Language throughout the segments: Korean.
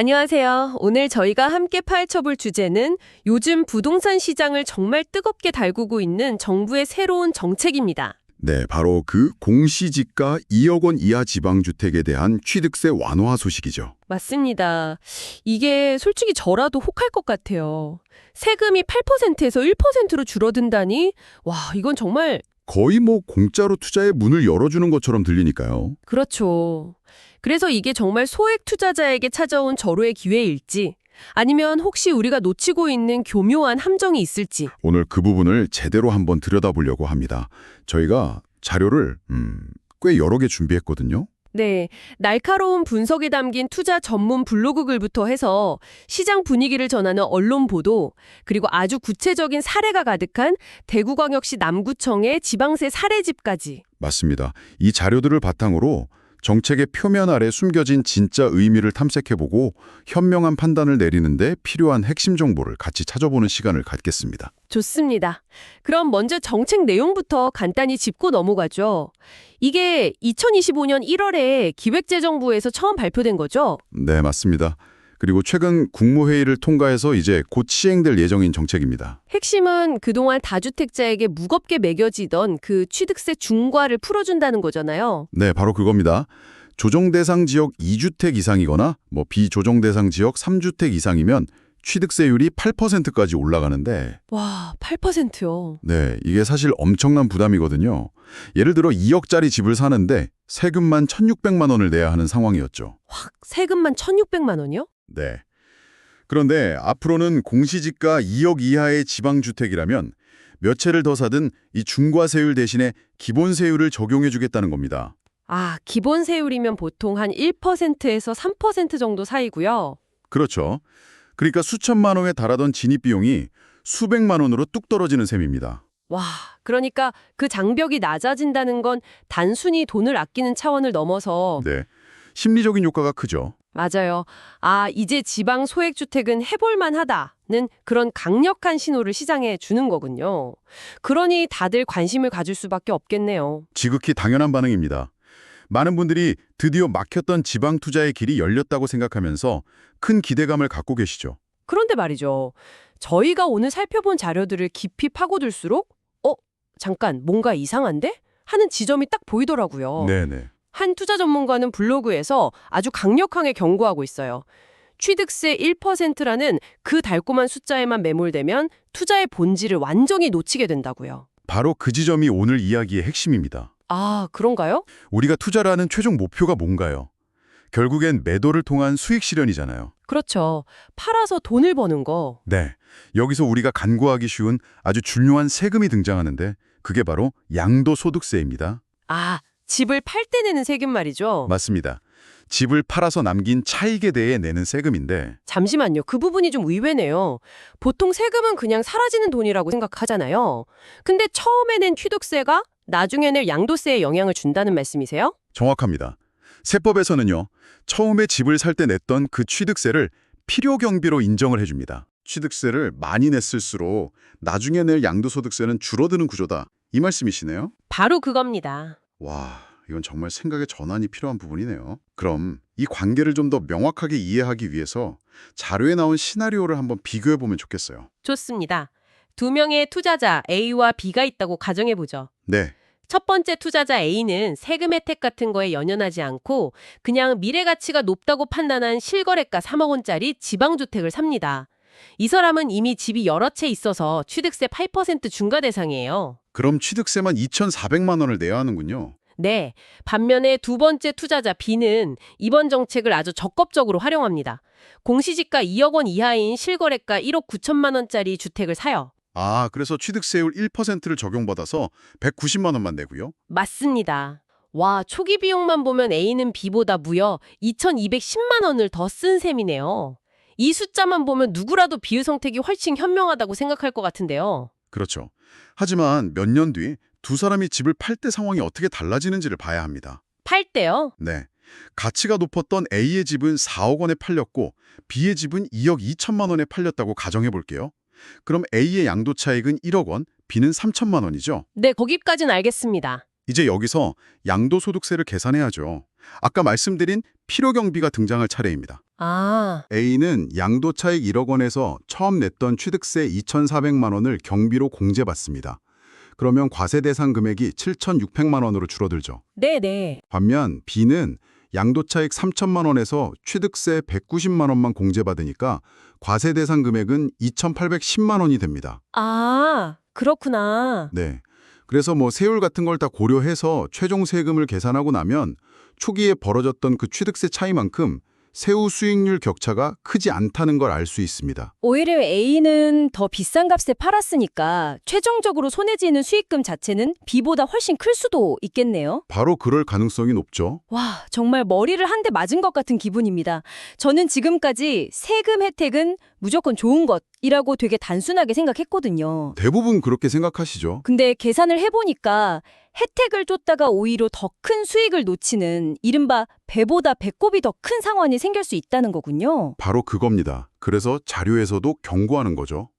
안녕하세요. 오늘 저희가 함께 파헤쳐볼 주제는 요즘 부동산 시장을 정말 뜨겁게 달구고 있는 정부의 새로운 정책입니다. 네, 바로 그 공시지가 2억 원 이하 지방주택에 대한 취득세 완화 소식이죠. 맞습니다. 이게 솔직히 저라도 혹할 것 같아요. 세금이 8%에서 1%로 줄어든다니? 와, 이건 정말 거의 공짜로 투자의 문을 열어주는 것처럼 들리니까요. 그렇죠. 그래서 이게 정말 소액 투자자에게 찾아온 절호의 기회일지 아니면 혹시 우리가 놓치고 있는 교묘한 함정이 있을지 오늘 그 부분을 제대로 한번 들여다보려고 합니다. 저희가 자료를 꽤 여러 개 준비했거든요. 네, 날카로운 분석이 담긴 투자 전문 블로그 글부터 해서 시장 분위기를 전하는 언론 보도, 그리고 아주 구체적인 사례가 가득한 대구광역시 남구청의 지방세 사례집까지. 맞습니다. 이 자료들을 바탕으로 정책의 표면 아래 숨겨진 진짜 의미를 탐색해보고 현명한 판단을 내리는데 필요한 핵심 정보를 같이 찾아보는 시간을 갖겠습니다. 좋습니다. 그럼 먼저 정책 내용부터 간단히 짚고 넘어가죠. 이게 2025년 1월에 기획재정부에서 처음 발표된 거죠? 네, 맞습니다. 그리고 최근 국무회의를 통과해서 이제 곧 시행될 예정인 정책입니다. 핵심은 그동안 다주택자에게 무겁게 매겨지던 그 취득세 중과를 풀어준다는 거잖아요. 네, 바로 그겁니다. 조정 대상 지역 2주택 이상이거나 비조정 대상 지역 3주택 이상이면 취득세율이 8%까지 올라가는데 와, 8%요. 네, 이게 사실 엄청난 부담이거든요. 예를 들어 2억짜리 집을 사는데 세금만 1,600만 원을 내야 하는 상황이었죠. 확 세금만 1,600만 원이요? 네. 그런데 앞으로는 공시지가 2억 이하의 지방주택이라면 몇 채를 더 사든 이 중과세율 대신에 기본세율을 적용해주겠다는 겁니다. 아, 기본세율이면 보통 한 1%에서 3% 정도 사이고요. 그렇죠. 그러니까 수천만 원에 달하던 진입비용이 수백만 원으로 뚝 떨어지는 셈입니다. 와, 그러니까 그 장벽이 낮아진다는 건 단순히 돈을 아끼는 차원을 넘어서 네. 심리적인 효과가 크죠. 맞아요. 아, 이제 지방 소액주택은 해볼만 하다는 그런 강력한 신호를 시장에 주는 거군요. 그러니 다들 관심을 가질 수밖에 없겠네요. 지극히 당연한 반응입니다. 많은 분들이 드디어 막혔던 지방 투자의 길이 열렸다고 생각하면서 큰 기대감을 갖고 계시죠. 그런데 말이죠. 저희가 오늘 살펴본 자료들을 깊이 파고들수록 잠깐 뭔가 이상한데? 하는 지점이 딱 보이더라고요. 네네. 한 투자 전문가는 블로그에서 아주 강력하게 경고하고 있어요. 취득세 1%라는 그 달콤한 숫자에만 매몰되면 투자의 본질을 완전히 놓치게 된다고요. 바로 그 지점이 오늘 이야기의 핵심입니다. 아, 그런가요? 우리가 투자를 하는 최종 목표가 뭔가요? 결국엔 매도를 통한 수익 실현이잖아요. 그렇죠. 팔아서 돈을 버는 거. 네. 여기서 우리가 간과하기 쉬운 아주 중요한 세금이 등장하는데 그게 바로 양도소득세입니다. 아, 집을 팔 때 내는 세금 말이죠. 맞습니다. 집을 팔아서 남긴 차익에 대해 내는 세금인데 잠시만요. 그 부분이 좀 의외네요. 보통 세금은 그냥 사라지는 돈이라고 생각하잖아요. 근데 처음에 낸 취득세가 나중에 낼 양도세에 영향을 준다는 말씀이세요? 정확합니다. 세법에서는요. 처음에 집을 살 때 냈던 그 취득세를 필요경비로 인정을 해줍니다. 취득세를 많이 냈을수록 나중에 낼 양도소득세는 줄어드는 구조다. 이 말씀이시네요? 바로 그겁니다. 와, 이건 정말 생각의 전환이 필요한 부분이네요. 그럼 이 관계를 좀 더 명확하게 이해하기 위해서 자료에 나온 시나리오를 한번 비교해보면 좋겠어요. 좋습니다. 두 명의 투자자 A와 B가 있다고 가정해보죠. 네, 첫 번째 투자자 A는 세금 혜택 같은 거에 연연하지 않고 그냥 미래 가치가 높다고 판단한 실거래가 3억 원짜리 지방주택을 삽니다. 이 사람은 이미 집이 여러 채 있어서 취득세 8% 중과 대상이에요. 그럼 취득세만 2,400만 원을 내야 하는군요. 네, 반면에 두 번째 투자자 B는 이번 정책을 아주 적극적으로 활용합니다. 공시지가 2억 원 이하인 실거래가 1억 9천만 원짜리 주택을 사요. 아, 그래서 취득세율 1%를 적용받아서 190만 원만 내고요? 맞습니다. 와, 초기 비용만 보면 A는 B보다 무려 2,210만 원을 더 쓴 셈이네요. 이 숫자만 보면 누구라도 비율 선택이 훨씬 현명하다고 생각할 것 같은데요. 그렇죠. 하지만 몇 년 뒤 두 사람이 집을 팔 때 상황이 어떻게 달라지는지를 봐야 합니다. 팔 때요? 네. 가치가 높았던 A의 집은 4억 원에 팔렸고 B의 집은 2억 2천만 원에 팔렸다고 가정해 볼게요. 그럼 A의 양도 차익은 1억 원, B는 3천만 원이죠. 네, 거기까진 알겠습니다. 이제 여기서 양도소득세를 계산해야죠. 아까 말씀드린 필요경비가 등장할 차례입니다. 아, A는 양도차익 1억 원에서 처음 냈던 취득세 2,400만 원을 경비로 공제받습니다. 그러면 과세 대상 금액이 7,600만 원으로 줄어들죠. 네네. 반면 B는 양도차익 3천만 원에서 취득세 190만 원만 공제받으니까 과세 대상 금액은 2,810만 원이 됩니다. 아, 그렇구나. 네. 그래서 세율 같은 걸 다 고려해서 최종 세금을 계산하고 나면 초기에 벌어졌던 그 취득세 차이만큼 세후 수익률 격차가 크지 않다는 걸 알 수 있습니다. 오히려 A는 더 비싼 값에 팔았으니까 최종적으로 손해지는 수익금 자체는 B보다 훨씬 클 수도 있겠네요. 바로 그럴 가능성이 높죠. 와, 정말 머리를 한 대 맞은 것 같은 기분입니다. 저는 지금까지 세금 혜택은 무조건 좋은 것이라고 되게 단순하게 생각했거든요. 대부분 그렇게 생각하시죠. 근데 계산을 해보니까 혜택을 쫓다가 오히려 더 큰 수익을 놓치는 이른바 배보다 배꼽이 더 큰 상황이 생길 수 있다는 거군요. 바로 그겁니다. 그래서 자료에서도 경고하는 거죠.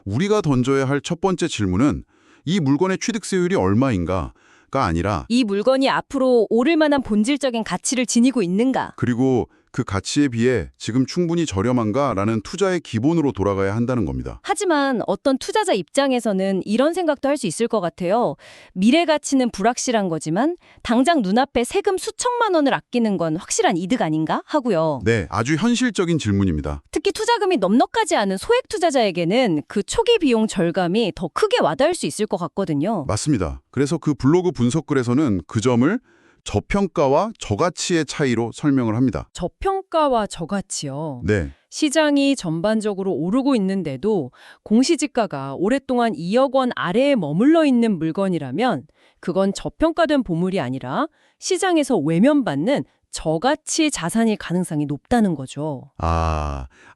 우리가 던져야 할 첫 번째 질문은 이 물건의 취득세율이 얼마인가가 아니라 이 물건이 앞으로 오를 만한 본질적인 가치를 지니고 있는가? 그리고 그 가치에 비해 지금 충분히 저렴한가라는 투자의 기본으로 돌아가야 한다는 겁니다. 하지만 어떤 투자자 입장에서는 이런 생각도 할 수 있을 것 같아요. 미래 가치는 불확실한 거지만 당장 눈앞에 세금 수천만 원을 아끼는 건 확실한 이득 아닌가 하고요. 네, 아주 현실적인 질문입니다. 특히 투자금이 넉넉하지 않은 소액 투자자에게는 그 초기 비용 절감이 더 크게 와닿을 수 있을 것 같거든요. 맞습니다. 그래서 그 블로그 분석글에서는 그 점을 저평가와 저가치의 차이로 설명을 합니다. 저평가와 저가치요. 네, 시장이 전반적으로 오르고 있는데도 공시지가가 오랫동안 2억 원 아래에 머물러 있는 물건이라면 그건 저평가된 보물이 아니라 시장에서 외면받는 저가치 자산일 가능성이 높다는 거죠.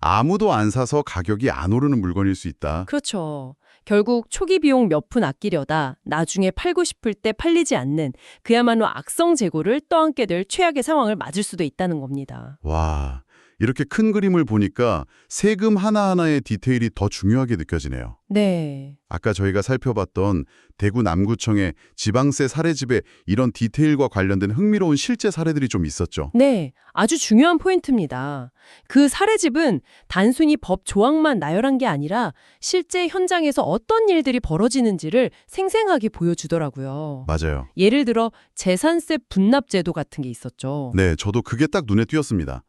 아무도 안 사서 가격이 안 오르는 물건일 수 있다. 그렇죠. 결국 초기 비용 몇 푼 아끼려다 나중에 팔고 싶을 때 팔리지 않는 그야말로 악성 재고를 떠안게 될 최악의 상황을 맞을 수도 있다는 겁니다. 와, 이렇게 큰 그림을 보니까 세금 하나하나의 디테일이 더 중요하게 느껴지네요. 네. 아까 저희가 살펴봤던 대구 남구청의 지방세 사례집에 이런 디테일과 관련된 흥미로운 실제 사례들이 좀 있었죠. 네, 아주 중요한 포인트입니다. 그 사례집은 단순히 법 조항만 나열한 게 아니라 실제 현장에서 어떤 일들이 벌어지는지를 생생하게 보여주더라고요. 맞아요. 예를 들어 재산세 분납 제도 같은 게 있었죠. 네, 저도 그게 딱 눈에 띄었습니다.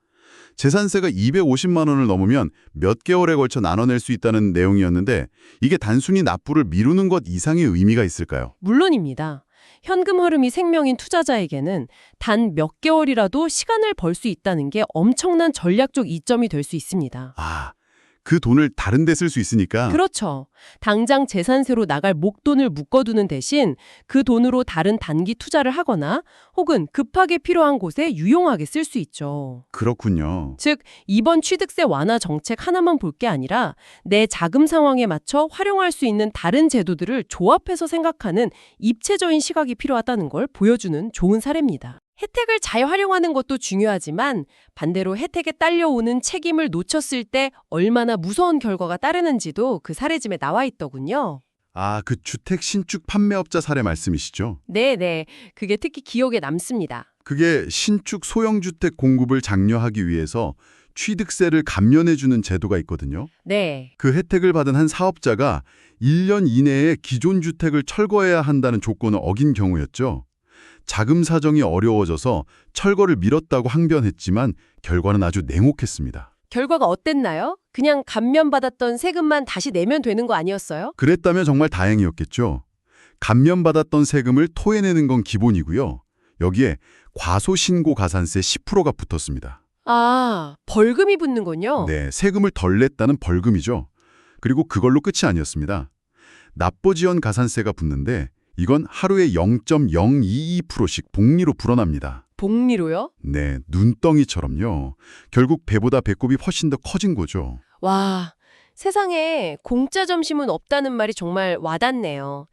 재산세가 250만 원을 넘으면 몇 개월에 걸쳐 나눠낼 수 있다는 내용이었는데 이게 단순히 납부를 미루는 것 이상의 의미가 있을까요? 물론입니다. 현금 흐름이 생명인 투자자에게는 단 몇 개월이라도 시간을 벌 수 있다는 게 엄청난 전략적 이점이 될 수 있습니다. 그 돈을 다른 데 쓸 수 있으니까. 그렇죠. 당장 재산세로 나갈 목돈을 묶어두는 대신 그 돈으로 다른 단기 투자를 하거나 혹은 급하게 필요한 곳에 유용하게 쓸 수 있죠. 그렇군요. 즉, 이번 취득세 완화 정책 하나만 볼 게 아니라 내 자금 상황에 맞춰 활용할 수 있는 다른 제도들을 조합해서 생각하는 입체적인 시각이 필요하다는 걸 보여주는 좋은 사례입니다. 혜택을 잘 활용하는 것도 중요하지만 반대로 혜택에 딸려오는 책임을 놓쳤을 때 얼마나 무서운 결과가 따르는지도 그 사례집에 나와 있더군요. 그 주택 신축 판매업자 사례 말씀이시죠? 네네. 그게 특히 기억에 남습니다. 그게 신축 소형주택 공급을 장려하기 위해서 취득세를 감면해주는 제도가 있거든요. 네. 그 혜택을 받은 한 사업자가 1년 이내에 기존 주택을 철거해야 한다는 조건을 어긴 경우였죠. 자금 사정이 어려워져서 철거를 미뤘다고 항변했지만 결과는 아주 냉혹했습니다. 결과가 어땠나요? 그냥 감면받았던 세금만 다시 내면 되는 거 아니었어요? 그랬다면 정말 다행이었겠죠. 감면받았던 세금을 토해내는 건 기본이고요. 여기에 과소신고 가산세 10%가 붙었습니다. 벌금이 붙는군요. 네, 세금을 덜 냈다는 벌금이죠. 그리고 그걸로 끝이 아니었습니다. 납부지연 가산세가 붙는데 이건 하루에 0.022%씩 복리로 불어납니다. 복리로요? 네, 눈덩이처럼요. 결국 배보다 배꼽이 훨씬 더 커진 거죠. 와, 세상에 공짜 점심은 없다는 말이 정말 와닿네요.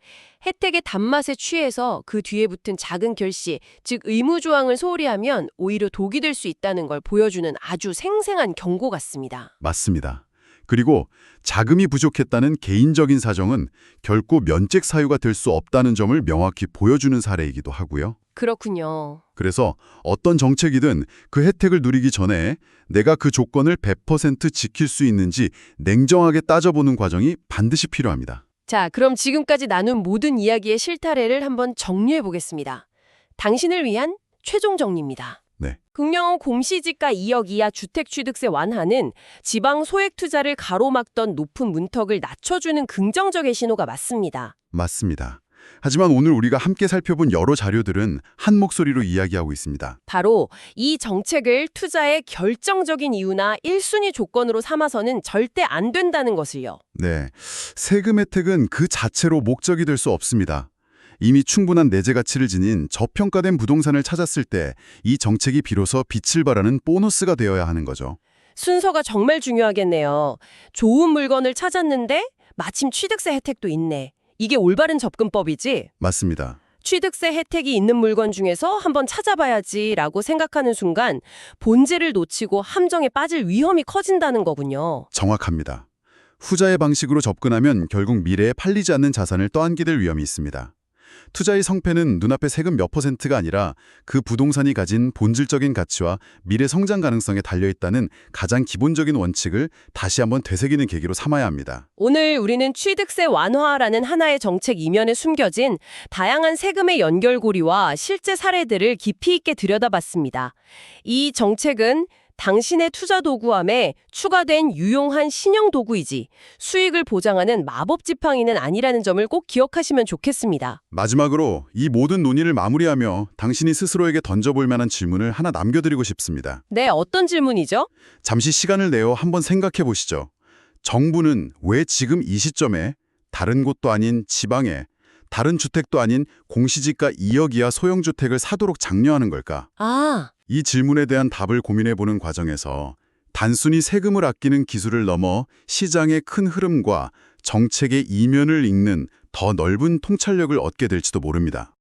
혜택의 단맛에 취해서 그 뒤에 붙은 작은 결시, 즉 의무조항을 소홀히 하면 오히려 독이 될 수 있다는 걸 보여주는 아주 생생한 경고 같습니다. 맞습니다. 그리고 자금이 부족했다는 개인적인 사정은 결코 면책 사유가 될 수 없다는 점을 명확히 보여주는 사례이기도 하고요. 그렇군요. 그래서 어떤 정책이든 그 혜택을 누리기 전에 내가 그 조건을 100% 지킬 수 있는지 냉정하게 따져보는 과정이 반드시 필요합니다. 자, 그럼 지금까지 나눈 모든 이야기의 실타래를 한번 정리해 보겠습니다. 당신을 위한 최종 정리입니다. 네. 금령 공시지가 2억 이하 주택취득세 완화는 지방 소액 투자를 가로막던 높은 문턱을 낮춰주는 긍정적인 신호가 맞습니다. 맞습니다. 하지만 오늘 우리가 함께 살펴본 여러 자료들은 한 목소리로 이야기하고 있습니다. 바로 이 정책을 투자의 결정적인 이유나 1순위 조건으로 삼아서는 절대 안 된다는 것을요. 네. 세금 혜택은 그 자체로 목적이 될 수 없습니다. 이미 충분한 내재 가치를 지닌 저평가된 부동산을 찾았을 때 이 정책이 비로소 빛을 발하는 보너스가 되어야 하는 거죠. 순서가 정말 중요하겠네요. 좋은 물건을 찾았는데 마침 취득세 혜택도 있네. 이게 올바른 접근법이지? 맞습니다. 취득세 혜택이 있는 물건 중에서 한번 찾아봐야지라고 생각하는 순간 본질을 놓치고 함정에 빠질 위험이 커진다는 거군요. 정확합니다. 후자의 방식으로 접근하면 결국 미래에 팔리지 않는 자산을 떠안게 될 위험이 있습니다. 투자의 성패는 눈앞의 세금 몇 %가 아니라 그 부동산이 가진 본질적인 가치와 미래 성장 가능성에 달려있다는 가장 기본적인 원칙을 다시 한번 되새기는 계기로 삼아야 합니다. 오늘 우리는 취득세 완화라는 하나의 정책 이면에 숨겨진 다양한 세금의 연결고리와 실제 사례들을 깊이 있게 들여다봤습니다. 이 정책은 당신의 투자 도구함에 추가된 유용한 신형 도구이지 수익을 보장하는 마법 지팡이는 아니라는 점을 꼭 기억하시면 좋겠습니다. 마지막으로 이 모든 논의를 마무리하며 당신이 스스로에게 던져볼 만한 질문을 하나 남겨드리고 싶습니다. 네, 어떤 질문이죠? 잠시 시간을 내어 한번 생각해 보시죠. 정부는 왜 지금 이 시점에 다른 곳도 아닌 지방에 다른 주택도 아닌 공시지가 2억 이하 소형주택을 사도록 장려하는 걸까? 이 질문에 대한 답을 고민해보는 과정에서 단순히 세금을 아끼는 기술을 넘어 시장의 큰 흐름과 정책의 이면을 읽는 더 넓은 통찰력을 얻게 될지도 모릅니다.